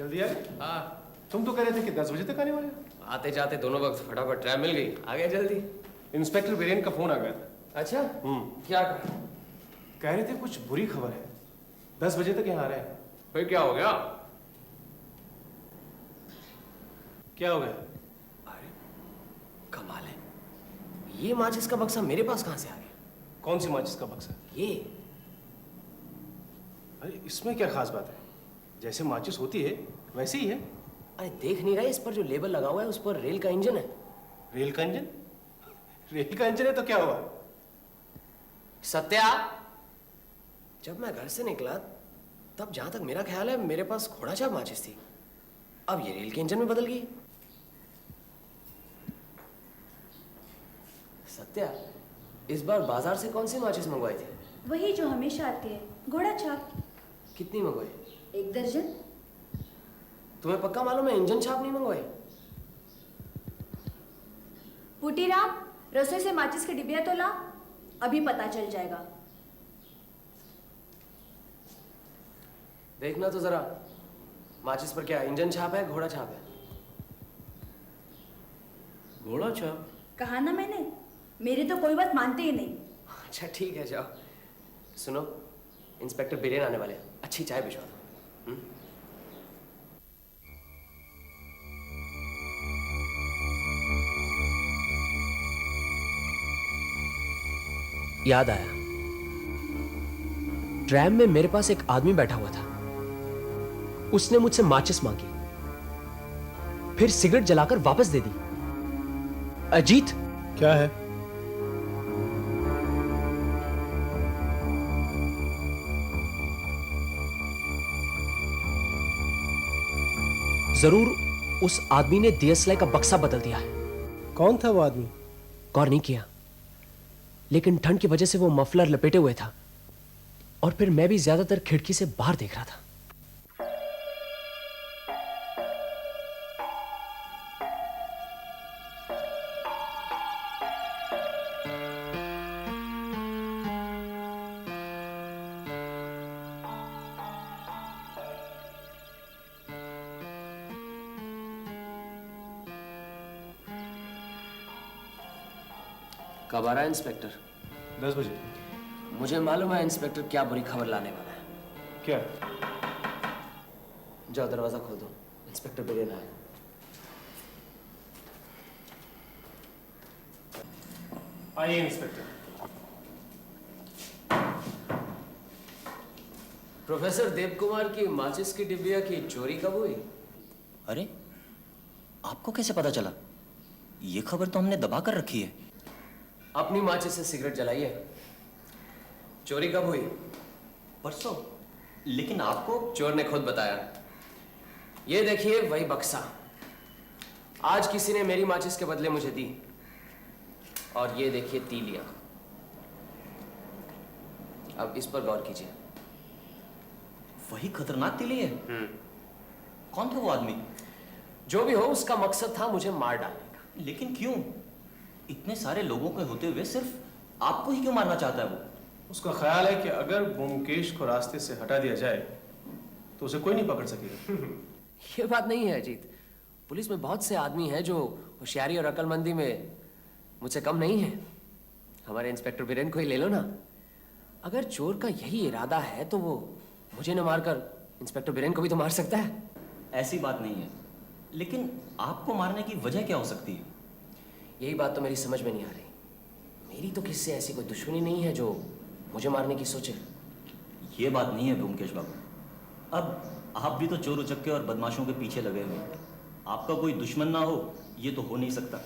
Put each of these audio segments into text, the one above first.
जल्दी आए? हाँ, तुम तो कह रहे थे कि 10 बजे तक आने वाले हो। आते जाते दोनों वक्त फटाफट ट्रैम मिल गई, आ गया जल्दी। इंस्पेक्टर बीरेन का फोन आ गया था। अच्छा, क्या कहा? कह रहे थे कुछ बुरी खबर है, 10 बजे तक यहाँ आ रहे हैं। फिर क्या हो गया? क्या हो गया? अरे कमाल है, ये माचिस का बक्सा मेरे पास कहाँ से आ गया? कौन सी माचिस का बक्सा? ये। अरे इसमें क्या खास बात है, जैसे माचिस होती है वैसे ही है। अरे देख नहीं रहे, इस पर जो लेबल लगा हुआ है उस पर रेल का इंजन है। रेल का इंजन? रेल का इंजन है तो क्या हुआ? सत्या, जब मैं घर से निकला तब जहां तक मेरा ख्याल है मेरे पास घोड़ा छाप माचिस थी, अब ये रेल के इंजन में बदल गई। सत्या, इस बार बाजार से कौन सी माचिस मंगवाई थी? वही जो हमेशा आती है, घोड़ा छाप। कितनी मंगवाई? 1 दर्जन। तुम्हें पक्का मालूम है इंजन छाप नहीं मंगवाई? पुटीराम, रसोई से माचिस की डिबिया तो ला, अभी पता चल जाएगा। देखना तो जरा, माचिस पर क्या इंजन छाप है घोड़ा छाप है? घोड़ा छाप? कहा ना मैंने, मेरी तो कोई बात मानते ही नहीं। अच्छा ठीक है, जाओ। सुनो, इंस्पेक्टर बिरेन आने वाले हैं, अच्छी चाय भिजवा दो। याद आया, ट्रैम में मेरे पास एक आदमी बैठा हुआ था, उसने मुझसे माचिस मांगी, फिर सिगरेट जलाकर वापस दे दी। अजीत, क्या है? जरूर उस आदमी ने डीएसएलआर का बक्सा बदल दिया है। कौन था वो आदमी? गौर नहीं किया, लेकिन ठंड की वजह से वो मफलर लपेटे हुए था, और फिर मैं भी ज्यादातर खिड़की से बाहर देख रहा था। कब आ रहा है इंस्पेक्टर? 10 बजे। मुझे मालूम है इंस्पेक्टर क्या बुरी खबर लाने वाला है। क्या? जाओ दरवाजा खोल दो, इंस्पेक्टर बिरेन आए। आइए इंस्पेक्टर। प्रोफेसर देव कुमार की माचिस की डिबिया की चोरी कब हुई? अरे, आपको कैसे पता चला? ये खबर तो हमने दबा कर रखी है। अपनी माचिस से सिगरेट जलाइए। चोरी कब हुई? परसों। लेकिन आपको? चोर ने खुद बताया। ये देखिए वही बक्सा, आज किसी ने मेरी माचिस के बदले मुझे दी, और ये देखिए तीलियां। अब इस पर गौर कीजिए। वही खतरनाक तीली है? कौन था वो आदमी? जो भी हो, उसका मकसद था मुझे मार डालने का। लेकिन क्यों? इतने सारे लोगों के होते हुए सिर्फ आपको ही क्यों मारना चाहता है वो? उसका ख्याल है कि अगर ब्योमकेश को रास्ते से हटा दिया जाए तो उसे कोई नहीं पकड़ सकेगा। ये बात नहीं है अजीत, पुलिस में बहुत से आदमी हैं जो होशियारी और अक्लमंदी में मुझसे कम नहीं है। हमारे इंस्पेक्टर बीरेन को ही ले लो ना। अगर चोर का यही इरादा है तो वो मुझे न मारकर इंस्पेक्टर बीरेन को भी तो मार सकता है। ऐसी बात नहीं है, लेकिन आपको मारने की वजह क्या हो सकती है? यही बात तो मेरी समझ में नहीं आ रही। मेरी तो किससे ऐसी कोई दुश्मनी नहीं है जो मुझे मारने की सोचे। ये बात नहीं है ब्योमकेश बाबू। अब आप भी तो चोर उचक्के और बदमाशों के पीछे लगे हुए हैं। आपका कोई दुश्मन ना हो ये तो हो नहीं सकता,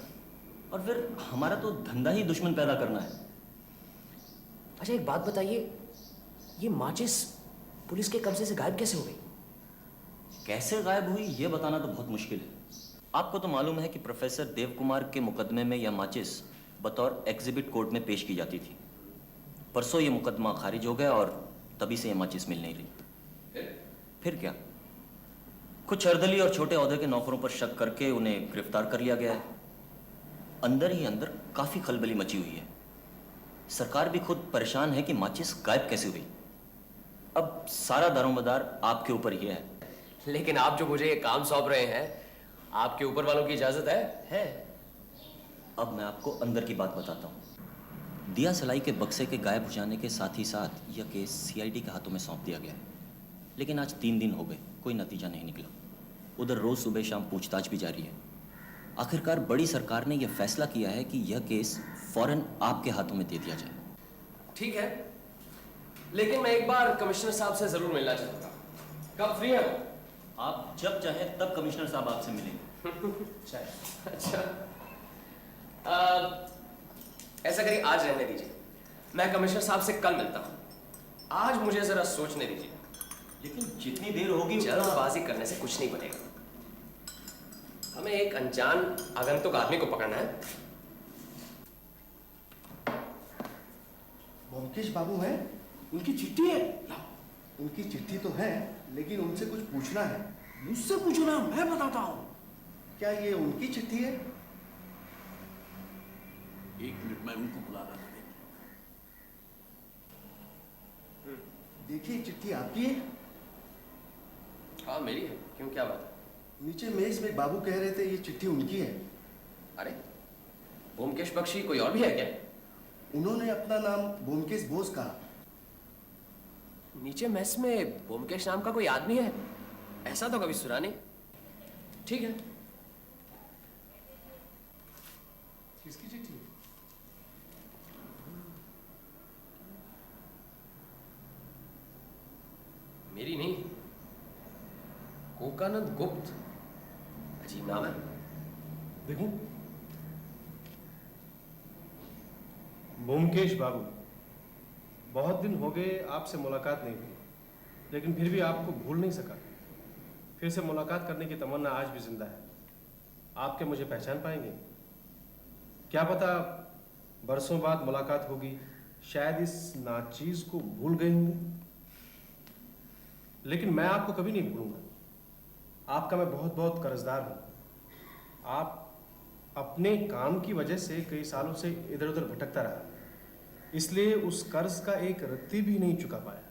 और फिर हमारा तो धंधा ही दुश्मन पैदा करना है। अच्छा एक बात बताइए, ये माचिस पुलिस के कब्जे से गायब कैसे हो गई? कैसे गायब हुई ये बताना तो बहुत मुश्किल है। आपको तो मालूम है कि प्रोफेसर देव कुमार के मुकदमे में यह माचिस बतौर एग्जिबिट कोर्ट में पेश की जाती थी। परसों ये मुकदमा खारिज हो गया और तभी से ये माचिस मिल नहीं रही। फिर क्या, कुछ अर्दली और छोटे ओहदे के नौकरों पर शक करके उन्हें गिरफ्तार कर लिया गया है। अंदर ही अंदर काफी खलबली मची हुई है। सरकार भी खुद परेशान है कि माचिस गायब कैसे हुई। अब सारा दारोमदार आपके ऊपर ही है। लेकिन आप जो मुझे ये काम सौंप रहे हैं, आपके ऊपर वालों की इजाजत है? है। अब मैं आपको अंदर की बात बताता हूँ। दिया सलाई के बक्से के गायब हो जाने के साथ ही साथ यह केस सीआईडी के हाथों में सौंप दिया गया है, लेकिन आज 3 दिन हो गए, कोई नतीजा नहीं निकला। उधर रोज सुबह शाम पूछताछ भी जारी है। आखिरकार बड़ी सरकार ने यह फैसला किया है कि यह केस फौरन आपके हाथों में दे दिया जाए। ठीक है, लेकिन मैं एक बार कमिश्नर साहब से जरूर मिलना चाहूंगा। कब फ्री है वो? आप जब चाहें तब कमिश्नर साहब आपसे मिलेंगे। अच्छा, ऐसा करिए, आज रहने दीजिए, मैं कमिश्नर साहब से कल मिलता हूँ। आज मुझे जरा सोचने दीजिए। लेकिन जितनी देर होगी जल्दबाजी करने से कुछ नहीं बनेगा। हमें एक अनजान आगंतुक आदमी को पकड़ना है। ब्योमकेश बाबू हैं? उनकी चिट्ठी है। उनकी चिट्ठी तो है, लेकिन उनसे कुछ पूछना है। मुझसे पूछो ना, मैं बताता हूँ। क्या ये उनकी चिट्ठी है? 1 मिनट में उनको बुला रहा था। देखिए, चिट्ठी आपकी है। हाँ मेरी है, क्यों, क्या बात है? नीचे मेज में बाबू कह रहे थे ये चिट्ठी उनकी है। अरे, ब्योमकेश बख्शी कोई और भी है क्या? उन्होंने अपना नाम ब्योमकेश बोस कहा। नीचे मेस में ब्योमकेश नाम का कोई आदमी है? ऐसा तो कभी सुना नहीं। ठीक है। किसकी चिट्ठी? मेरी नहीं, कोकानंद गुप्त। अजीब नाम है। देखूं? ब्योमकेश बाबू, बहुत दिन हो गए आपसे मुलाकात नहीं हुई, लेकिन फिर भी आपको भूल नहीं सका। फिर से मुलाकात करने की तमन्ना आज भी जिंदा है। आप क्या मुझे पहचान पाएंगे? क्या पता बरसों बाद मुलाकात होगी, शायद इस नाचीज को भूल गए होंगे। लेकिन मैं आपको कभी नहीं भूलूंगा। आपका मैं बहुत बहुत कर्जदार हूं। आप अपने काम की वजह से कई सालों से इधर उधर भटकता रहा, इसलिए उस कर्ज का एक रत्ती भी नहीं चुका पाया।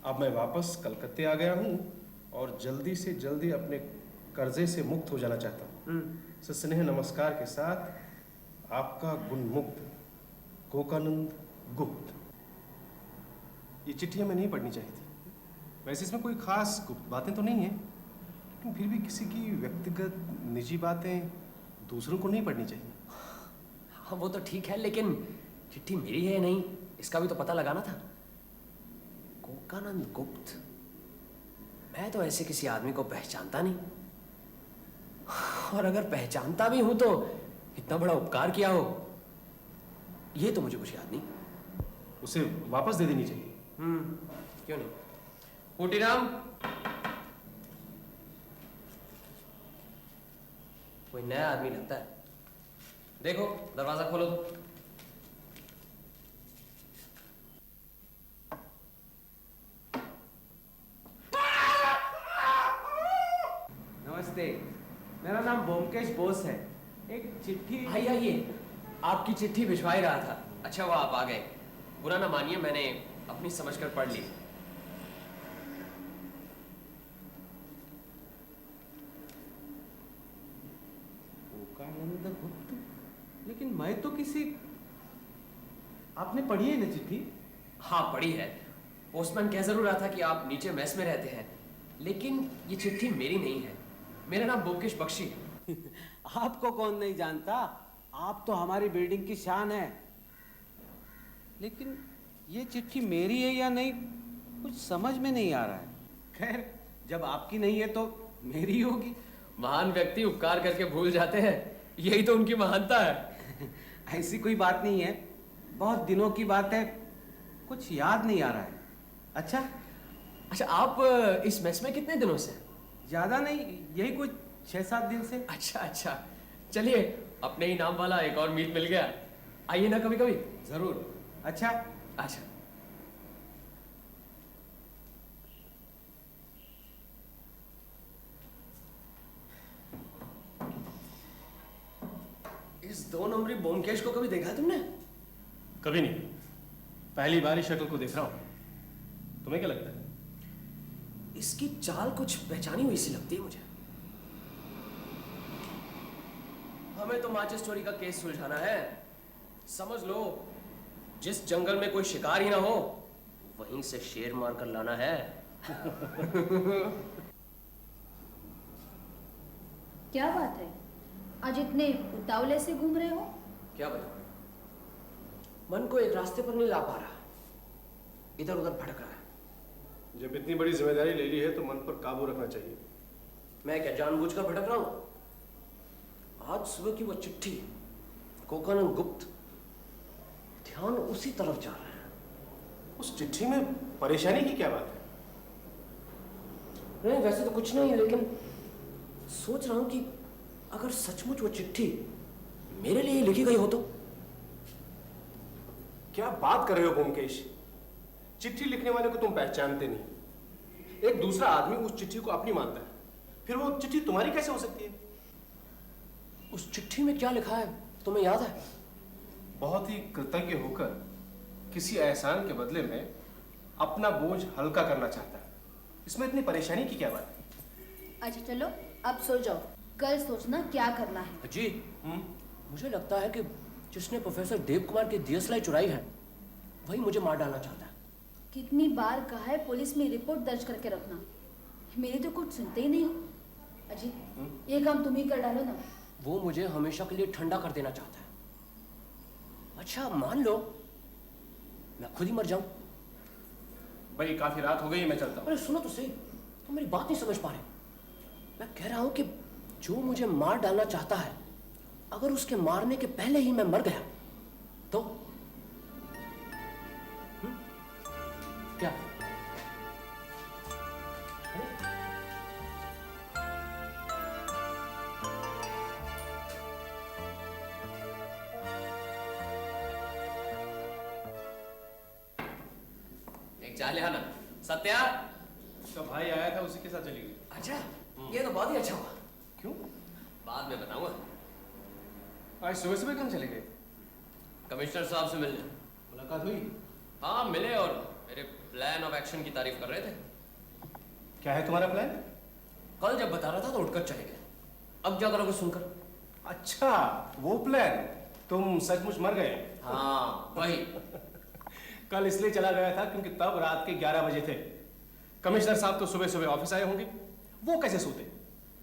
अब मैं वापस कलकत्ते आ गया हूं और जल्दी से जल्दी अपने कर्जे से मुक्त हो जाना चाहता हूं। सस्नेह नमस्कार के साथ, आपका गुणमुग्ध कोकानंद गुप्त। ये चिट्ठी हमें नहीं पढ़नी चाहिए थी। वैसे इसमें कोई खास गुप्त बातें तो नहीं है, लेकिन फिर भी किसी की व्यक्तिगत निजी बातें दूसरों को नहीं पढ़नी चाहिए। हाँ वो तो ठीक है, लेकिन चिट्ठी मेरी है या नहीं, इसका भी तो पता लगाना था। कोकानंद गुप्त, मैं तो ऐसे किसी आदमी को पहचानता नहीं, और अगर पहचानता भी हूं तो इतना बड़ा उपकार किया हो, ये तो मुझे कुछ याद नहीं। उसे वापस दे देनी चाहिए। क्यों नहीं? कोटीराम, कोई नया आदमी लगता है। देखो, दरवाजा खोलो तो। नमस्ते, मेरा नाम ब्योमकेश बोस है। एक चिट्ठी। आइए आइए, आपकी चिट्ठी भिजवा ही रहा था। अच्छा वो आप आ गए, बुरा ना मानिए, मैंने अपनी समझकर पढ़ ली। कोकानंद गुप्त, लेकिन मैं तो किसी। आपने पढ़ी है ना चिट्ठी? हाँ पढ़ी है। पोस्टमैन कह जरूर रहा था कि आप नीचे मेस में रहते हैं, लेकिन ये चिट्ठी मेरी नहीं है। मेरा नाम ब्योमकेश बख्शी है। आपको कौन नहीं जानता, आप तो हमारी बिल्डिंग की शान है। लेकिन ये चिट्ठी मेरी है या नहीं, कुछ समझ में नहीं आ रहा है। खैर, जब आपकी नहीं है तो मेरी होगी। महान व्यक्ति उपकार करके भूल जाते हैं, यही तो उनकी महानता है। ऐसी कोई बात नहीं है, बहुत दिनों की बात है, कुछ याद नहीं आ रहा है। अच्छा, आप इस मेस में कितने दिनों से? ज्यादा नहीं, यही कुछ 6-7 दिन से। अच्छा, चलिए, अपने ही नाम वाला एक और मीत मिल गया। आइए ना कभी कभी। जरूर। अच्छा। इस 2 नंबरी ब्योमकेश को कभी देखा है तुमने? कभी नहीं, पहली बार ही शक्ल को देख रहा हूं। तुम्हें क्या लगता है? इसकी चाल कुछ पहचानी हुई सी लगती है मुझे। हमें तो माचिस चोरी का केस सुलझाना है। समझ लो, जिस जंगल में कोई शिकार ही ना हो, वहीं से शेर मार कर लाना है। क्या बात है, आज इतने उतावले से घूम रहे हो? क्या बताऊं, मन को एक रास्ते पर नहीं ला पा रहा, इधर उधर भटक रहा है। जब इतनी बड़ी जिम्मेदारी ले ली है तो मन पर काबू रखना चाहिए। मैं क्या जानबूझकर भटक रहा हूं? आज सुबह की वो चिट्ठी, कोकानन गुप्त, ध्यान उसी तरफ जा रहा है। उस चिट्ठी में परेशानी की क्या बात है? नहीं, वैसे तो कुछ नहीं, लेकिन सोच रहा हूं कि अगर सचमुच वो चिट्ठी मेरे लिए लिखी गई हो तो। क्या बात कर रहे हो ब्योमकेश? चिट्ठी लिखने वाले को तुम पहचानते नहीं। एक दूसरा आदमी उस चिट्ठी को अपनी मानता है, फिर वो चिट्ठी तुम्हारी कैसे हो सकती है? उस चिट्ठी में क्या लिखा है तुम्हें याद है? बहुत ही कृतज्ञ होकर किसी एहसान के बदले में अपना बोझ हल्का करना चाहता है। इसमें इतनी परेशानी की क्या बात है? अच्छा चलो, अब सो जाओ, कल सोचना क्या करना है। जी, मुझे लगता है कि जिसने प्रोफेसर देव कुमार की डीएसएलआर चुराई है, वही मुझे मार डालना चाहता है। कितनी बार कहा है पुलिस में रिपोर्ट दर्ज करके रखना, मेरी तो कुछ सुनते ही नहीं हो। अजीत, ये काम तुम ही कर डालो ना। वो मुझे हमेशा के लिए ठंडा कर देना चाहता है। अच्छा मान लो मैं खुद ही मर जाऊं। भाई काफी रात हो गई, मैं चलता हूँ। अरे सुनो तो सही, तुम मेरी बात नहीं समझ पा रहे। मैं कह रहा हूं कि जो मुझे मार डालना चाहता है, अगर उसके मारने के पहले ही मैं मर गया तो क्या? एक चाय ले आना। सत्या, उसका भाई आया था, उसी के साथ चली गई। अच्छा, ये तो बहुत ही अच्छा हुआ। क्यों? बाद में बताऊंगा। आज सुबह सुबह कहाँ चले गए? कमिश्नर साहब से मिलने। मुलाकात हुई? हाँ मिले, और मेरे प्लान ऑफ एक्शन की तारीफ कर रहे थे। क्या है तुम्हारा प्लान? कल जब बता रहा था तो उठकर चले गए, अब क्या करोगे सुनकर? अच्छा, वो प्लान। तुम सचमुच मर गए? हाँ वही। कल इसलिए चला गया था क्योंकि तब रात के 11 बजे थे। कमिश्नर साहब तो सुबह सुबह ऑफिस आए होंगे, वो कैसे सोते?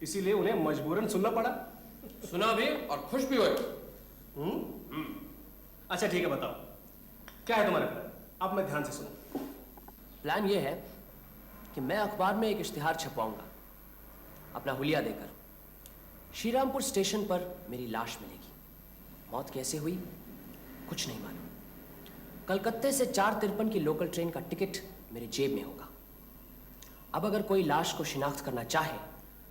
इसीलिए उन्हें मजबूरन सुनना पड़ा। सुना भी और खुश भी हुए। अच्छा ठीक है, बताओ क्या है तुम्हारा प्लान? अब मैं ध्यान से सुनूं। प्लान ये है कि मैं अखबार में एक इश्तिहार छपवाऊंगा अपना हुलिया देकर। श्रीरामपुर स्टेशन पर मेरी लाश मिलेगी। मौत कैसे हुई कुछ नहीं मालूम। कलकत्ते से 4:53 की लोकल ट्रेन का टिकट मेरे जेब में होगा। अब अगर कोई लाश को शिनाख्त करना चाहे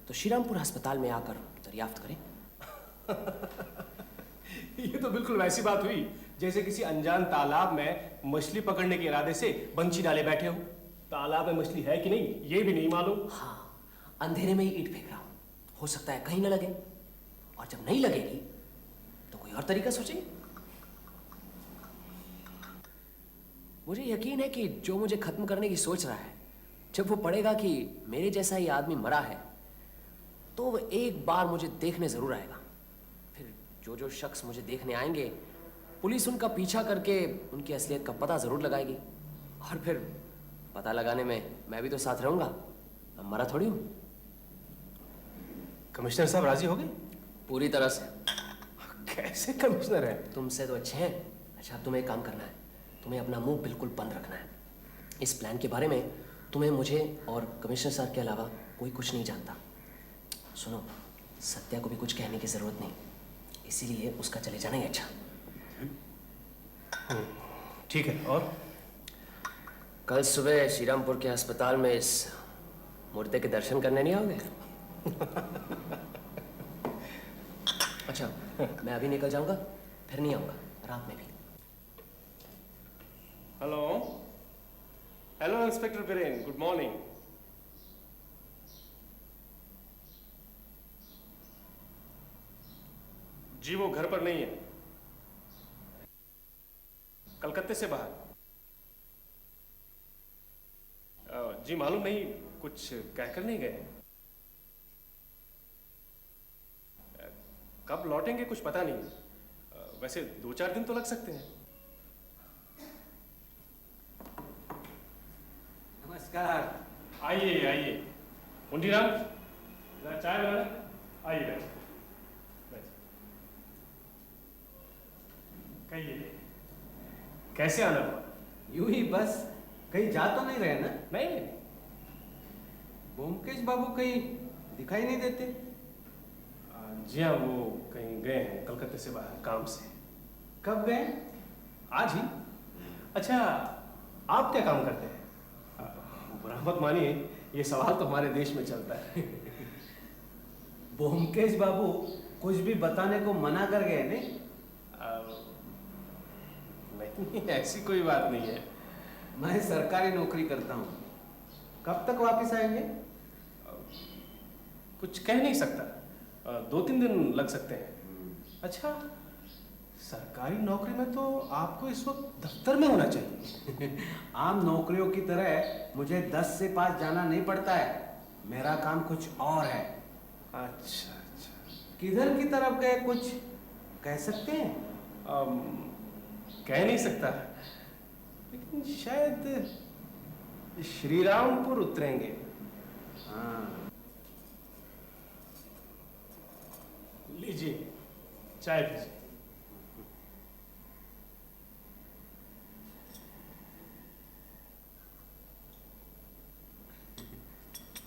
तो श्रीरामपुर अस्पताल में आकर दरियाफ्त करें। ये तो बिल्कुल वैसी बात हुई जैसे किसी अनजान तालाब में मछली पकड़ने के इरादे से बंची डाले बैठे हो। तालाब में मछली है कि नहीं ये भी नहीं मालूम। हाँ, अंधेरे में ही ईंट फेंक रहा हूं, हो सकता है कहीं न लगे, और जब नहीं लगेगी तो कोई और तरीका सोचेंगे। मुझे यकीन है कि जो मुझे खत्म करने की सोच रहा है, जब वो पढ़ेगा कि मेरे जैसा ही आदमी मरा है, तो वो एक बार मुझे देखने जरूर आएगा। फिर जो जो शख्स मुझे देखने आएंगे, पुलिस उनका पीछा करके उनकी असलियत का पता जरूर लगाएगी, और फिर पता लगाने में मैं भी तो साथ रहूंगा। अब मरा थोड़ी हूं। कमिश्नर साहब राजी हो गए? पूरी तरह से। कैसे कमिश्नर है? तुमसे तो अच्छे हैं। अच्छा, अब तुम्हें एक काम करना है, तुम्हें अपना मुंह बिल्कुल बंद रखना है। इस प्लान के बारे में तुम्हें, मुझे और कमिश्नर साहब के अलावा कोई कुछ नहीं जानता। सुनो, सत्या को भी कुछ कहने की जरूरत नहीं, इसीलिए उसका चले जाना ही अच्छा। ठीक है। और कल सुबह श्रीरामपुर के अस्पताल में इस मुर्दे के दर्शन करने नहीं आओगे? अच्छा, मैं अभी निकल जाऊंगा, फिर नहीं आऊंगा रात में भी। Hello hello inspector Biren, good morning. जी वो घर पर नहीं है, कलकत्ते से बाहर। जी मालूम नहीं, कुछ कहकर नहीं गए? कब लौटेंगे कुछ पता नहीं। वैसे 2-4 दिन तो लग सकते हैं। नमस्कार। आइए आइए। मुंडीराम, जरा चाय बनाना। आइए बैठिए। कहिए, कैसे आना हुआ? यूं ही बस, कहीं जा तो नहीं रहे ना? नहीं, ब्योमकेश बाबू कहीं दिखाई नहीं देते। जी हाँ, वो कहीं गए हैं कलकत्ते से बाहर काम से। कब गए? आज ही। अच्छा, आप क्या काम करते हैं? बुरा मत मानिए, ये सवाल तो हमारे देश में चलता है। ब्योमकेश बाबू कुछ भी बताने को मना कर गए नहीं? नहीं, ऐसी कोई बात नहीं है। मैं सरकारी नौकरी करता हूँ। कब तक वापस आएंगे? कुछ कह नहीं सकता। 2-3 दिन लग सकते हैं। अच्छा, सरकारी नौकरी में तो आपको इस वक्त दफ्तर में होना चाहिए। आम नौकरियों की तरह मुझे 10 से 5 जाना नहीं पड़ता है। मेरा काम कुछ और है। अच्छा अच्छा। किधर की तरफ गए कुछ कह सकते हैं? कह नहीं सकता, लेकिन शायद श्रीरामपुर उतरेंगे। हाँ। लीजिए, चाय पीजिए।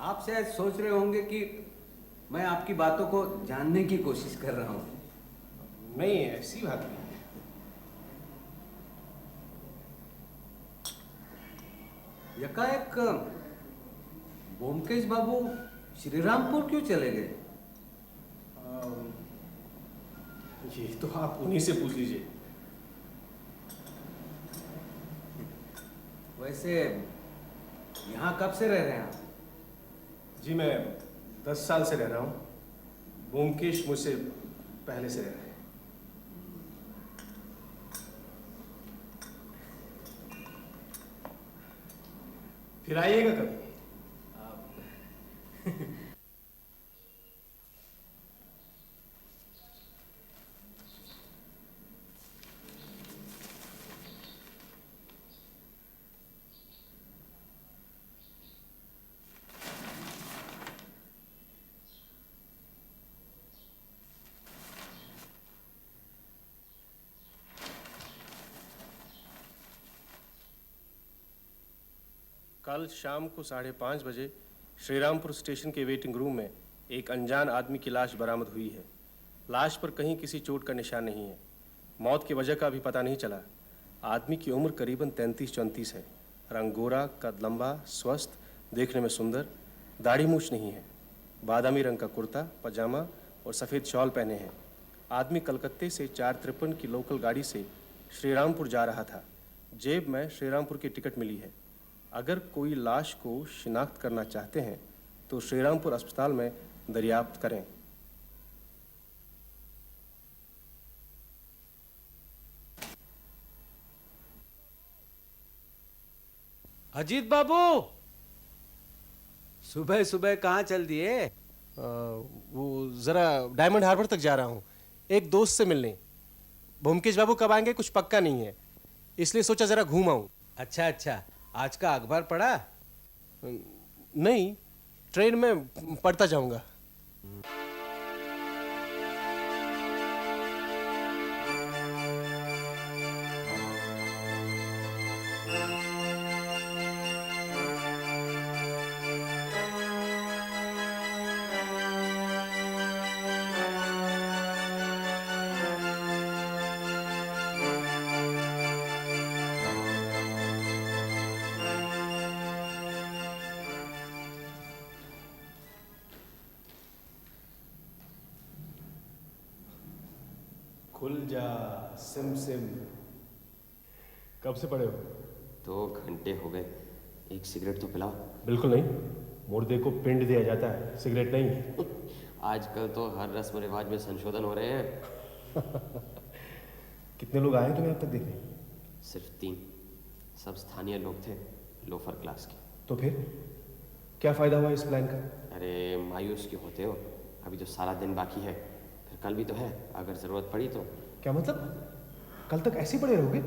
आप शायद सोच रहे होंगे कि मैं आपकी बातों को जानने की कोशिश कर रहा हूँ। नहीं, ऐसी बात नहीं है। यकाएक ब्योमकेश बाबू श्रीरामपुर क्यों चले गए? ये तो आप उन्हीं से पूछ लीजिए। वैसे यहाँ कब से रह रहे हैं आप? जी, मैं 10 साल से रह रहा हूँ। ब्योमकेश मुझसे पहले से रह रहे हैं। फिर आइएगा कभी। कल शाम को 5:30 बजे श्रीरामपुर स्टेशन के वेटिंग रूम में एक अनजान आदमी की लाश बरामद हुई है। लाश पर कहीं किसी चोट का निशान नहीं है। मौत की वजह का अभी पता नहीं चला। आदमी की उम्र करीबन 33-34 है। रंग गोरा, कद लंबा, स्वस्थ, देखने में सुंदर, दाढ़ी मूछ नहीं है। बादामी रंग का कुर्ता पजामा और सफ़ेद शॉल पहने हैं। आदमी कलकत्ते से 453 की लोकल गाड़ी से श्रीरामपुर जा रहा था। जेब में श्रीरामपुर की टिकट मिली है। अगर कोई लाश को शिनाख्त करना चाहते हैं तो श्रीरामपुर अस्पताल में दरियाफ्त करें। अजीत बाबू, सुबह सुबह कहाँ चल दिए? वो ज़रा डायमंड हार्बर तक जा रहा हूँ, एक दोस्त से मिलने। ब्योमकेश बाबू कब आएंगे कुछ पक्का नहीं है, इसलिए सोचा ज़रा घूम आऊँ। अच्छा अच्छा, आज का अखबार पढ़ा? नहीं, ट्रेन में पढ़ता जाऊँगा। खुल जा सिम सिम। कब से पड़े हो? 2 घंटे हो गए, एक सिगरेट तो पिलाओ। बिल्कुल नहीं, मुर्दे को पिंड दिया जाता है, सिगरेट नहीं। आजकल तो हर रस्म रिवाज में संशोधन हो रहे हैं। कितने लोग आए तुम्हें अब तक देखने? सिर्फ 3, सब स्थानीय लोग थे, लोफर क्लास के। तो फिर क्या फ़ायदा हुआ इस प्लान का? अरे मायूस क्यों होते हो? अभी तो सारा दिन बाकी है, फिर कल भी तो है, अगर ज़रूरत पड़ी तो। क्या मतलब? कल तक ऐसे ही पड़े रहोगे?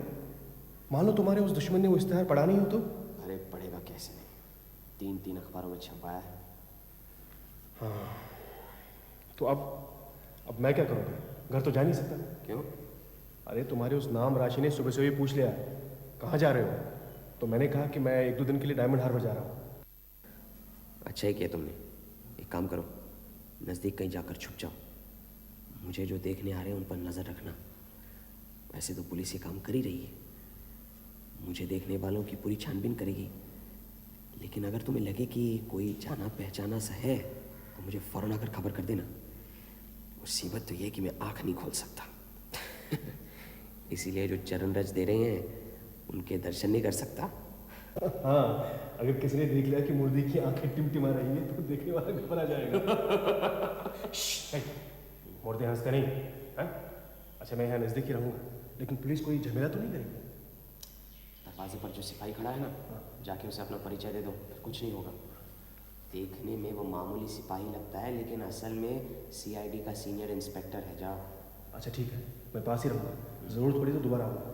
मान लो तुम्हारे उस दुश्मन ने वो इश्तेहार पढ़ा नहीं हो तो? अरे पढ़ेगा कैसे नहीं, 3 अखबारों में छपाया है। हाँ, तो अब मैं क्या करूँगा? घर तो जा नहीं सकता। क्यों? अरे तुम्हारे उस नाम राशि ने सुबह से ही पूछ लिया कहाँ जा रहे हो, तो मैंने कहा कि मैं 1-2 दिन के लिए डायमंड हार्बर जा रहा हूँ। अच्छा ही किया तुमने। एक काम करो, नज़दीक कहीं जाकर छुप जाओ। मुझे जो देखने आ रहे हैं उन पर नज़र रखना। वैसे तो पुलिस ये काम कर ही रही है, मुझे देखने वालों की पूरी छानबीन करेगी। लेकिन अगर तुम्हें लगे कि कोई जाना पहचाना सा है तो मुझे फ़ौरन आकर खबर कर देना। मुसीबत तो ये कि मैं आँख नहीं खोल सकता इसीलिए जो चरण रज दे रहे हैं उनके दर्शन नहीं कर सकता। हाँ, अगर किसी ने देख लिया कि मुर्दी की आंखें टिमटिमा रही हैं तो देखने वाला घबरा जाएगा। मुर्दे हंसते नहीं हैं? अच्छा मैं यहाँ नज़दीक ही रहूँगा, लेकिन पुलिस कोई झमेला तो नहीं करेगी? दरवाजे पर जो सिपाही खड़ा है ना, जाके उसे अपना परिचय दे दो, फिर कुछ नहीं होगा। देखने में वो मामूली सिपाही लगता है, लेकिन असल में सीआईडी का सीनियर इंस्पेक्टर है। जाओ। अच्छा ठीक है, मैं पास ही रहूँगा, ज़रूरत पड़ी तो दोबारा आऊँगा।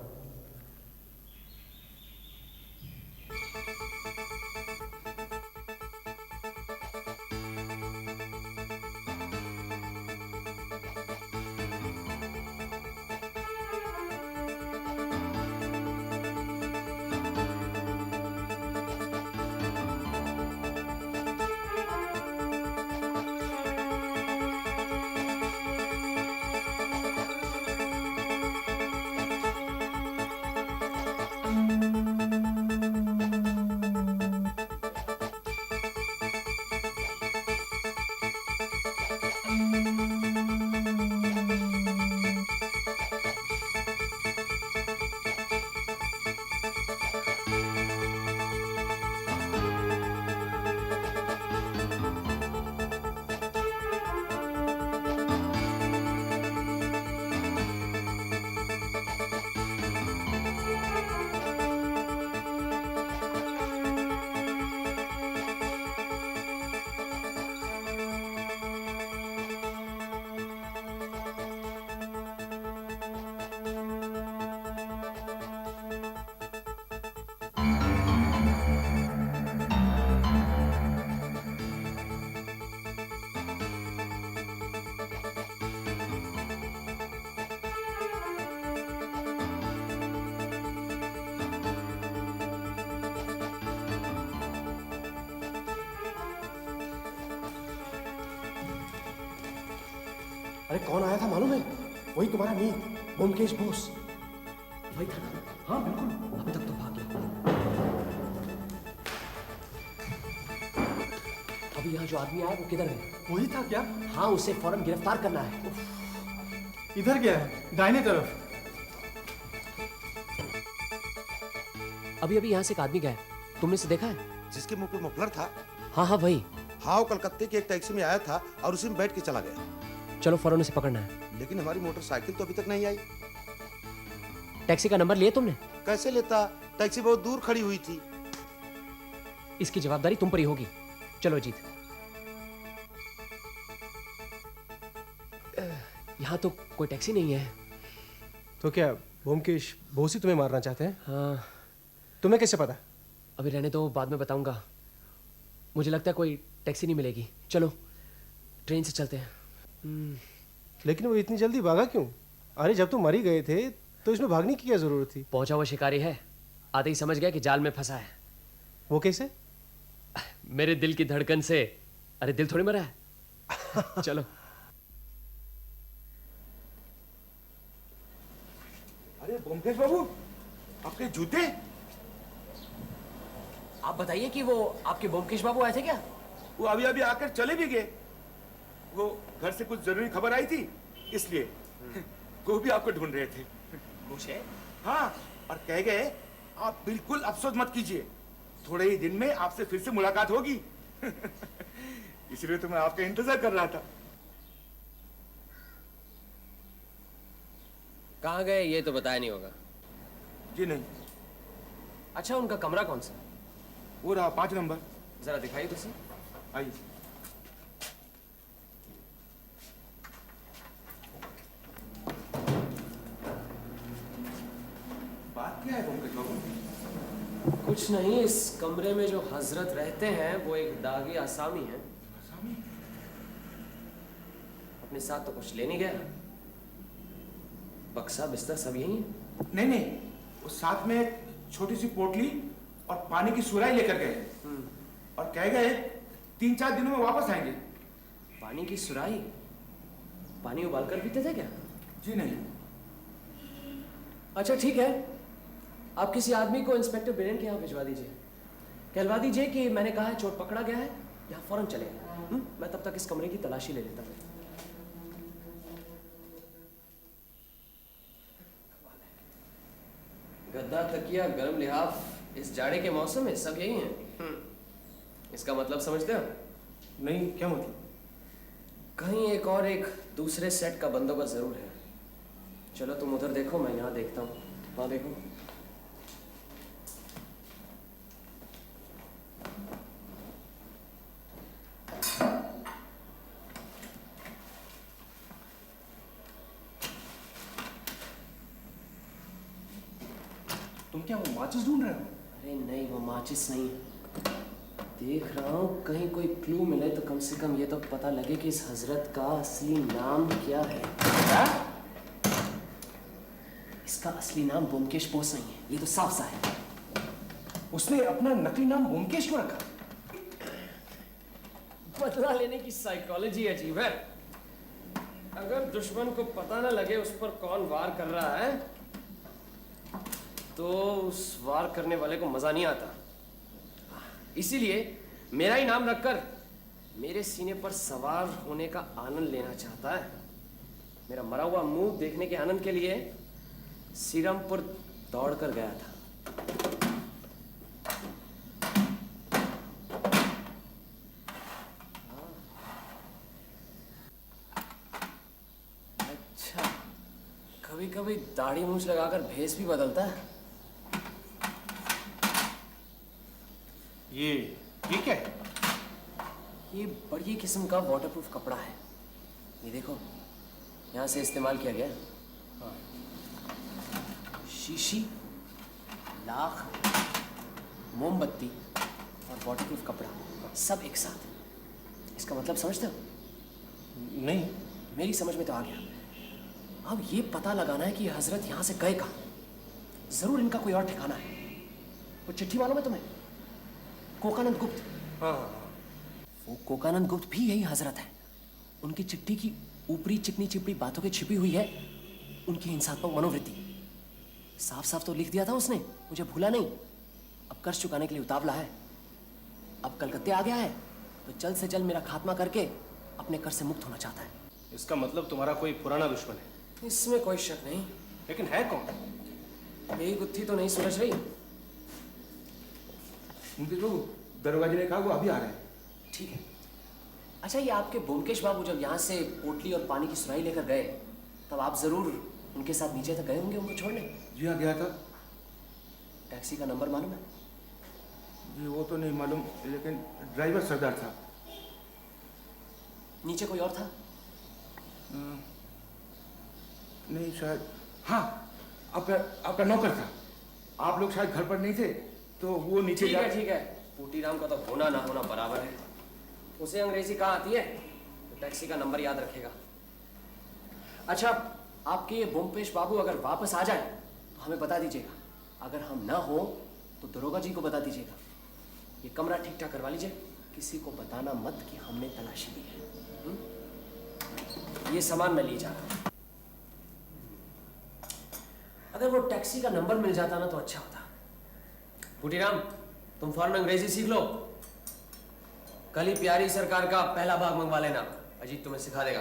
अरे कौन आया था मालूम है? वही तुम्हारा मीत, ब्योमकेश बोस। वही था ना? हाँ बिल्कुल, अभी तक तो भाग गया। अभी यहाँ जो आदमी आया वो किधर है? वही था क्या? हाँ, उसे फौरन गिरफ्तार करना है। इधर गया है, दाहिने तरफ। अभी अभी यहाँ से एक आदमी गया, तुमने इसे देखा है? जिसके मुंह पे मफलर था? हाँ हाँ वही। हाँ, वो कलकत्ते की एक टैक्सी में आया था और उसी में बैठ के चला गया। चलो फौरन उसे पकड़ना है। लेकिन हमारी मोटरसाइकिल तो अभी तक नहीं आई। टैक्सी का नंबर लिया तुमने? कैसे लेता, टैक्सी बहुत दूर खड़ी हुई थी। इसकी जवाबदारी तुम पर ही होगी। चलो अजीत। यहाँ तो कोई टैक्सी नहीं है। तो क्या ब्योमकेश बोस ही तुम्हें मारना चाहते हैं? हाँ। तुम्हें कैसे पता? अभी रहने दो, बाद में बताऊंगा। मुझे लगता है कोई टैक्सी नहीं मिलेगी। चलो ट्रेन से चलते हैं। लेकिन वो इतनी जल्दी भागा क्यों? अरे जब तुम मर ही गए थे तो इसमें भागने की क्या जरूरत थी? पहुंचा हुआ शिकारी है, आते ही समझ गया कि जाल में फंसा है। वो कैसे? मेरे दिल की धड़कन से। अरे दिल थोड़ी मरा है। चलो। अरे ब्योमकेश बाबू, आपके जूते? आप बताइए कि वो आपके ब्योमकेश बाबू आए थे क्या? वो अभी अभी आकर चले भी गए। वो घर से कुछ जरूरी खबर आई थी, इसलिए वो भी आपको ढूंढ रहे थे। मुझे? हाँ, और कह गए आप बिल्कुल अफसोस मत कीजिए, थोड़े ही दिन में आपसे फिर से मुलाकात होगी। इसलिए तो मैं आपका इंतजार कर रहा था। कहाँ गए ये तो बताया नहीं होगा। जी नहीं। अच्छा, उनका कमरा कौन सा? वो रहा 5 नंबर। जरा दिखाइए तो सही। आइए। बात क्या है पंकज बाबू? कुछ नहीं, इस कमरे में जो हजरत रहते हैं वो एक दागी आसामी है। आसामी? अपने साथ तो कुछ ले नहीं गया, बक्सा बिस्तर सब यही है। नहीं नहीं, वो साथ में एक छोटी सी पोटली और पानी की सुराही लेकर गए और कह गए 3-4 दिनों में वापस आएंगे। पानी की सुराही? पानी उबाल कर पीते थे क्या? जी नहीं। अच्छा ठीक है, आप किसी आदमी को इंस्पेक्टर बिरेन के यहाँ भिजवा दीजिए, कहलवा दीजिए कि मैंने कहा है चोर पकड़ा गया है, यहाँ फौरन चले। मैं तब तक इस कमरे की तलाशी ले लेता हूँ। गद्दा, तकिया, गर्म लिहाफ इस जाड़े के मौसम में सब यही हैं। इसका मतलब समझते हो? नहीं, क्या मतलब? कहीं एक दूसरे सेट का बंदोबस्त जरूर है। चलो तुम उधर देखो, मैं यहाँ देखता हूँ। हाँ देखो। तुम क्या वो माचिस ढूंढ रहे हो? अरे नहीं, वो माचिस नहीं है। देख रहा हूँ कहीं कोई क्लू मिले तो कम से कम ये तो पता लगे कि इस हजरत का असली नाम क्या है। क्या? इसका असली नाम ब्योमकेश बोस नहीं है, ये तो साफ सा है। उसने अपना नकली नाम ब्योमकेश क्यों रखा? बदला लेने की साइकोलॉजी अजीब है। अगर दुश्मन को पता न लगे उस पर कौन वार कर रहा है तो उस वार करने वाले को मजा नहीं आता। इसीलिए मेरा ही नाम रखकर मेरे सीने पर सवार होने का आनंद लेना चाहता है। मेरा मरा हुआ मुंह देखने के आनंद के लिए सीरमपुर दौड़ कर गया था। अच्छा, कभी कभी दाढ़ी मूंछ लगाकर भेष भी बदलता है। ये क्या है? ये बड़ी किस्म का वाटरप्रूफ कपड़ा है। ये देखो, यहाँ से इस्तेमाल किया गया। शीशी, लाख, मोमबत्ती और वाटरप्रूफ कपड़ा सब एक साथ। इसका मतलब समझते हो? नहीं। मेरी समझ में तो आ गया। अब ये पता लगाना है कि ये हजरत यहाँ से गए कहाँ। जरूर इनका कोई और ठिकाना है। वो चिट्ठी मालूम है तुम्हें? कोकानंद गुप्त। हाँ। वो कोकानंद गुप्त भी यही हजरत है। उनकी चिट्ठी की ऊपरी चिकनी चिपड़ी बातों की छिपी हुई है उनकी हिंसात्मक मनोवृत्ति। साफ साफ तो लिख दिया था उसने, मुझे भूला नहीं। अब कर्ज चुकाने के लिए उतावला है। अब कलकत्ते आ गया है तो जल्द से जल्द मेरा खात्मा करके अपने कर्ज से मुक्त होना चाहता है। इसका मतलब तुम्हारा कोई पुराना दुश्मन है? इसमें कोई शक नहीं। लेकिन है कौन? यही गुत्थी तो नहीं सुलझ रही। दरोगा जी ने कहा वो अभी आ रहे हैं। ठीक है। अच्छा, ये आपके ब्योमकेश बाबू जब यहाँ से पोटली और पानी की सुराही लेकर गए तब आप जरूर उनके साथ नीचे तक गए होंगे उनको छोड़ने? जी हाँ, गया था। टैक्सी का नंबर मालूम है? जी वो तो नहीं मालूम, लेकिन ड्राइवर सरदार था। नीचे कोई और था? नहीं शायद, हाँ आपका नौकर था। आप लोग शायद घर पर नहीं थे तो वो नीचे ठीक है ठीक है। पूटीराम का तो होना ना होना बराबर है। उसे अंग्रेजी कहाँ आती है तो टैक्सी का नंबर याद रखेगा। अच्छा, आपके ये ब्योमकेश बाबू अगर वापस आ जाए तो हमें बता दीजिएगा। अगर हम ना हो तो दरोगा जी को बता दीजिएगा। ये कमरा ठीक ठाक करवा लीजिए। किसी को बताना मत कि हमने तलाशी ली है। ये सामान मैं ले जा रहा हूं। अगर वो टैक्सी का नंबर मिल जाता ना तो अच्छा होता। पूटीराम, तुम फौरन अंग्रेजी सीख लो। कल ही प्यारी सरकार का पहला भाग मंगवा लेना, अजीत तुम्हें सिखा देगा।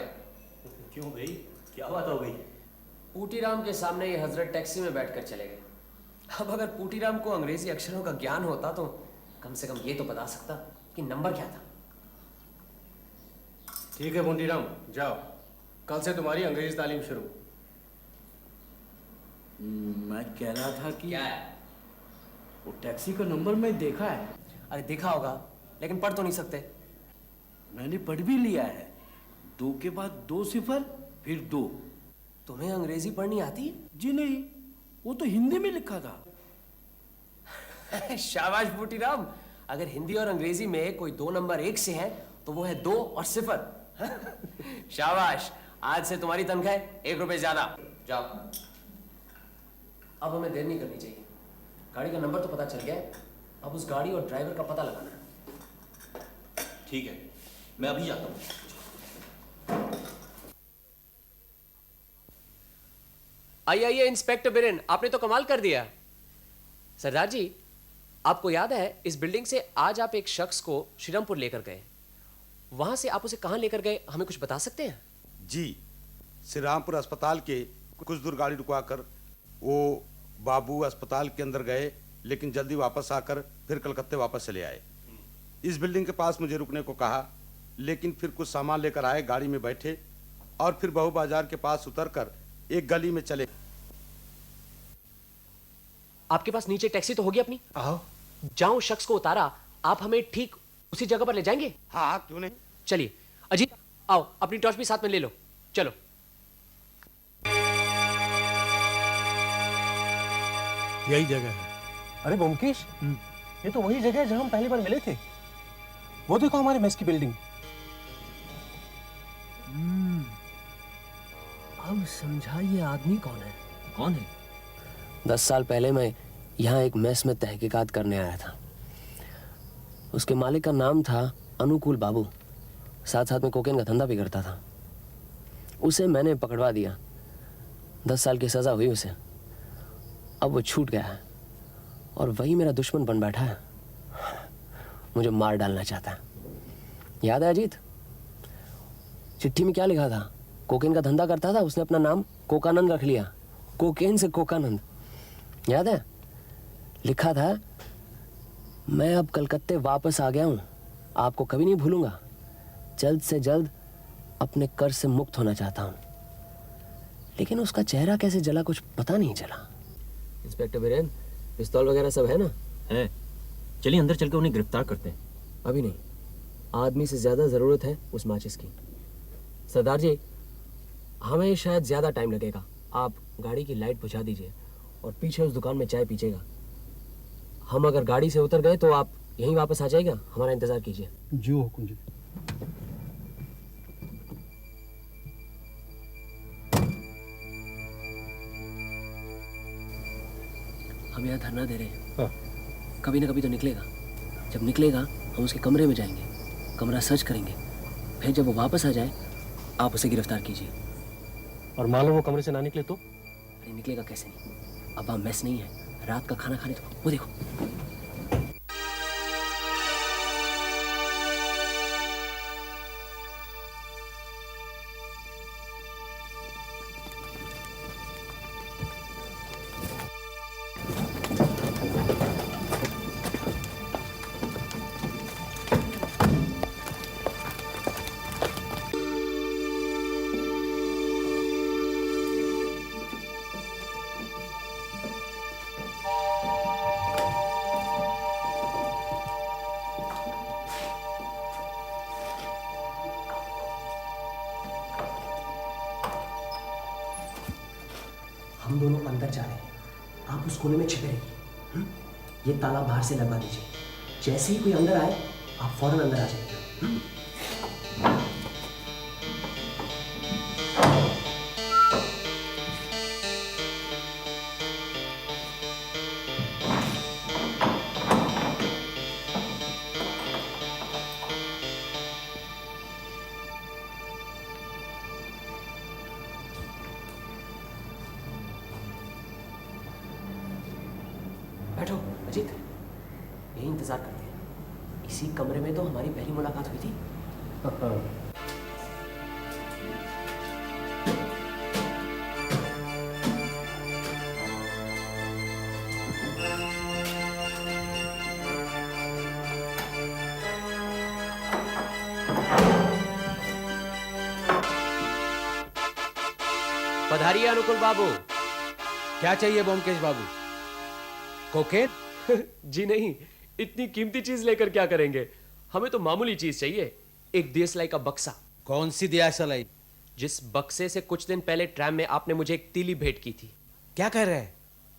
क्यों भाई, क्या बात हो गई? पूटीराम के सामने ये हजरत टैक्सी में बैठकर चले गए। अब अगर पूटीराम को अंग्रेजी अक्षरों का ज्ञान होता तो कम से कम ये तो बता सकता कि नंबर क्या था। ठीक है पूटीराम, जाओ। कल से तुम्हारी अंग्रेजी तालीम शुरू। मैं कह रहा था कि क्या है? वो टैक्सी का नंबर मैं देखा है। अरे देखा होगा लेकिन पढ़ तो नहीं सकते। मैंने पढ़ भी लिया है। 2 के बाद 2 सिफर फिर 2। तुम्हें अंग्रेजी पढ़नी आती जी नहीं, वो तो हिंदी में लिखा था। है? शाबाश बूटीराम, अगर हिंदी और अंग्रेजी में कोई 2 नंबर 1 से है तो वो है 2 और 0। शाबाश, आज से तुम्हारी तनख्वाह 1 रुपए ज्यादा। जाओ। अब हमें देर नहीं करनी चाहिए। गाड़ी का नंबर तो पता चल गया है, अब उस गाड़ी और ड्राइवर का पता लगाना है। ठीक है, मैं अभी जाता हूँ। आइए आइए इंस्पेक्टर बिरेन, आपने तो कमाल कर दिया। सरदार जी, आपको याद है इस बिल्डिंग से आज आप एक शख्स को श्रीरामपुर लेकर गए, वहां से आप उसे कहां लेकर गए, हमें कुछ बता सकते हैं? जी, श्री रामपुर अस्पताल के कुछ दूर गाड़ी रुकवाकर वो बाबू अस्पताल के अंदर गए, लेकिन जल्दी वापस आकर फिर कलकत्ते वापस चले आए। इस बिल्डिंग के पास मुझे रुकने को कहा, लेकिन फिर कुछ सामान लेकर आए, गाड़ी में बैठे और फिर बहू बाजार के पास उतरकर एक गली में चले। आपके पास नीचे टैक्सी तो होगी अपनी? आओ। जहां उस शख्स को उतारा, आप हमें ठीक उसी जगह पर ले जाएंगे? हाँ, क्यों नहीं। चलिए अजीत, आओ अपनी टॉर्च भी साथ में ले लो, चलो। यही जगह है। अरे ब्योमकेश, ये तो वही जगह है जहां हम पहली बार मिले थे। वो देखो हमारे मेस की बिल्डिंग। अब समझा ये आदमी कौन है। कौन है? 10 साल पहले मैं यहाँ एक मेस में तहकीकात करने आया था। उसके मालिक का नाम था अनुकूल बाबू, साथ साथ में कोकेन का धंधा भी करता था। उसे मैंने पकड़वा दिया, 10 साल की सजा हुई उसे। अब वो छूट गया है और वही मेरा दुश्मन बन बैठा है, मुझे मार डालना चाहता है। याद है अजीत, चिट्ठी में क्या लिखा था? कोकेन का धंधा करता था, उसने अपना नाम कोकानंद रख लिया, कोकेन से कोकानंद। याद है? लिखा था, मैं अब कलकत्ते वापस आ गया हूं, आपको कभी नहीं भूलूंगा, जल्द से जल्द अपने कर्ज से मुक्त होना चाहता हूं। लेकिन उसका चेहरा कैसे जला, कुछ पता नहीं चला। इंस्पेक्टर बिरेन, पिस्तौल वगैरह सब है ना? है। चलिए अंदर चलकर उन्हें गिरफ्तार करते हैं। अभी नहीं, आदमी से ज्यादा जरूरत है उस माचिस की। सरदार जी, हमें शायद ज्यादा टाइम लगेगा, आप गाड़ी की लाइट बुझा दीजिए और पीछे उस दुकान में चाय पीजिएगा। हम अगर गाड़ी से उतर गए तो आप यहीं वापस आ जाएगा, हमारा इंतजार कीजिए। जी हुकुम जी। हम यहाँ धरना दे रहे हैं, कभी ना कभी तो निकलेगा। जब निकलेगा हम उसके कमरे में जाएंगे, कमरा सर्च करेंगे, फिर जब वो वापस आ जाए आप उसे गिरफ्तार कीजिए। और मान लो वो कमरे से ना निकले तो? अरे निकलेगा कैसे नहीं, अब वहाँ मेस नहीं है, रात का खाना खाने तो वो देखो। हम दोनों अंदर जा रहे हैं, आप उस कोने में छिपे रहिए। ये ताला बाहर से लगा दीजिए, जैसे ही कोई अंदर आए आप फौरन अंदर आ जाइए। बैठो अजीत, यही इंतजार करते हैं। इसी कमरे में तो हमारी पहली मुलाकात हुई थी। पधारिए अनुकूल बाबू। क्या चाहिए ब्योमकेश बाबू? कोकेन? जी नहीं, इतनी कीमती चीज लेकर क्या करेंगे, हमें तो मामूली चीज चाहिए, एक दियसलाई का बक्सा। कौन सी दियासलाई? जिस बक्से से कुछ दिन पहले ट्रैम में आपने मुझे एक तीली भेंट की थी। क्या कह रहे हैं?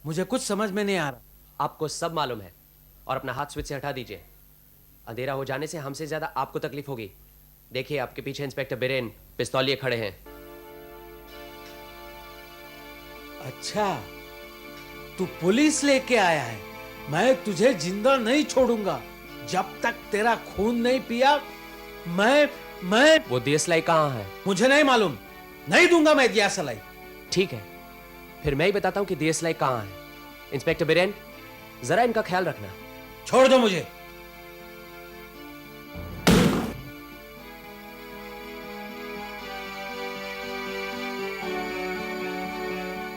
मुझे कुछ समझ में नहीं आ रहा। आपको सब मालूम है, और अपना हाथ स्विच से हटा दीजिए। अंधेरा हो जाने से हमसे ज्यादा आपको तकलीफ होगी। देखिए, आपके पीछे इंस्पेक्टर बिरेन पिस्तौलिए खड़े हैं। अच्छा, तू पुलिस लेके आया है। मैं तुझे जिंदा नहीं छोड़ूंगा जब तक तेरा खून नहीं पिया। मैं वो दियसलाई कहाँ है? मुझे नहीं मालूम, नहीं दूंगा मैं दियासलाई। ठीक है, फिर मैं ही बताता हूं कि दियसलाई कहाँ है। इंस्पेक्टर बिरेन, जरा इनका ख्याल रखना। छोड़ दो मुझे।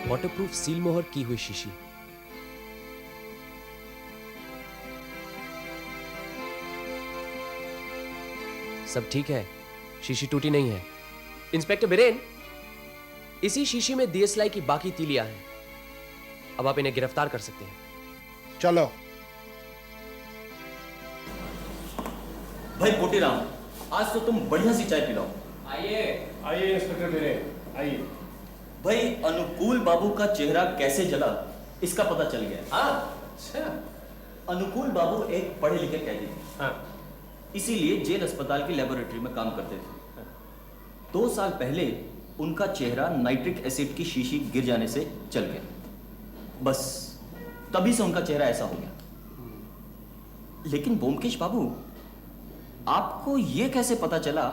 वाटरप्रूफ सील मोहर की हुई शीशी। सब ठीक है, शीशी टूटी नहीं है। इंस्पेक्टर बिरेन, इसी शीशी में दियसलाई की बाकी तीलियां हैं। अब आप इन्हें गिरफ्तार कर सकते हैं। चलो। भाई पोटीराम, आज तो तुम बढ़िया सी चाय पिलाओ। आइए। आइए इंस्पेक्टर बिरेन, आइए। भाई अनुकूल बाबू का चेहरा कैसे जला इसका पता चल गया। हाँ, अच्छा। अनुकूल बाबू एक पढ़े लिखे कैदी थे। हाँ। इसीलिए जेल अस्पताल की लेबोरेटरी में काम करते थे। 2 साल पहले उनका चेहरा नाइट्रिक एसिड की शीशी गिर जाने से जल गया। बस तभी से उनका चेहरा ऐसा हो गया। लेकिन ब्योमकेश बाबू, आपको यह कैसे पता चला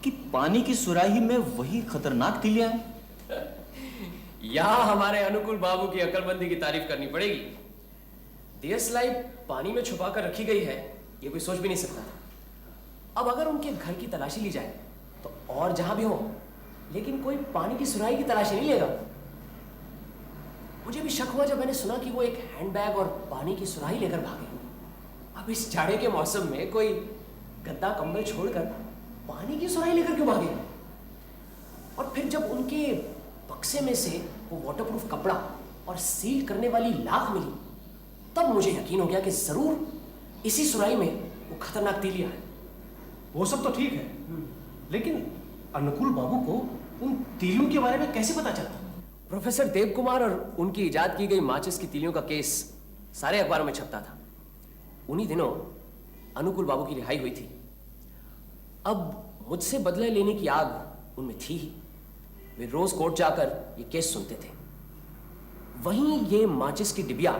कि पानी की सुराही में वही खतरनाक तीलियां हैं? यहां हमारे अनुकूल बाबू की अकलमंदी की तारीफ करनी पड़ेगी। दियसलाई पानी में छुपा कर रखी गई है, ये कोई सोच भी नहीं सकता था। अब अगर उनके घर की तलाशी ली जाए तो और जहां भी हो, लेकिन कोई पानी की सुराही की तलाशी नहीं लेगा। मुझे भी शक हुआ जब मैंने सुना कि वो एक हैंडबैग और पानी की सुराही लेकर भागे। अब इस जाड़े के मौसम में कोई गद्दा कंबल छोड़कर पानी की सुराही लेकर क्यों भागे? और फिर जब उनके बक्से में से वो वाटरप्रूफ कपड़ा और सील करने वाली लाख मिली, तब मुझे यकीन हो गया कि जरूर इसी सुराही में वो खतरनाक तीलियां हैं। वो सब तो ठीक है, लेकिन अनुकूल बाबू को उन तीलियों के बारे में कैसे पता चला? प्रोफेसर देव कुमार और उनकी इजाद की गई माचिस की तीलियों का केस सारे अखबारों में छपता था। उन्हीं दिनों अनुकूल बाबू की रिहाई हुई थी। अब मुझसे बदला लेने की आग उनमें थी ही। वे रोज कोर्ट जाकर ये केस सुनते थे। वहीं ये माचिस की डिबिया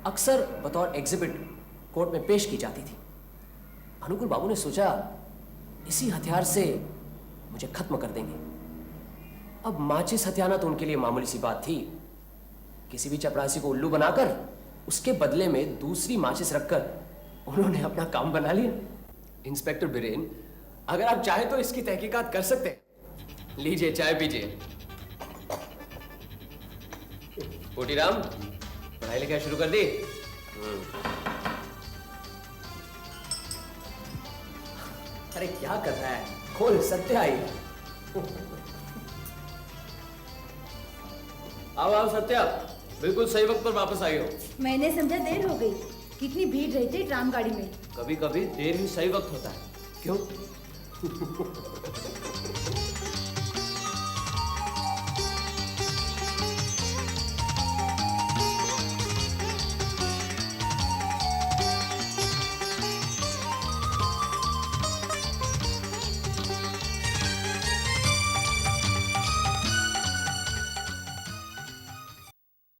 अक्सर बतौर एग्जिबिट कोर्ट में पेश की जाती थी। अनुकूल बाबू ने सोचा इसी हथियार से मुझे खत्म कर देंगे। अब माचिस हथियाना तो उनके लिए मामूली सी बात थी। किसी भी चपरासी को उल्लू बनाकर उसके बदले में दूसरी माचिस रखकर उन्होंने अपना काम बना लिया। इंस्पेक्टर बिरेन, अगर आप चाहें तो इसकी तहकीकात कर सकते हैं। लीजिए, चाय पीजिए। पोटीराम, पढ़ाई लिखाई शुरू कर दी? अरे क्या कर रहा है? खोल, सत्य आई। आओ सत्या, बिल्कुल सही वक्त पर वापस आई हो। मैंने समझा देर हो गई। कितनी भीड़ रहती है ट्राम गाड़ी में। कभी कभी देर ही सही वक्त होता है। क्यों?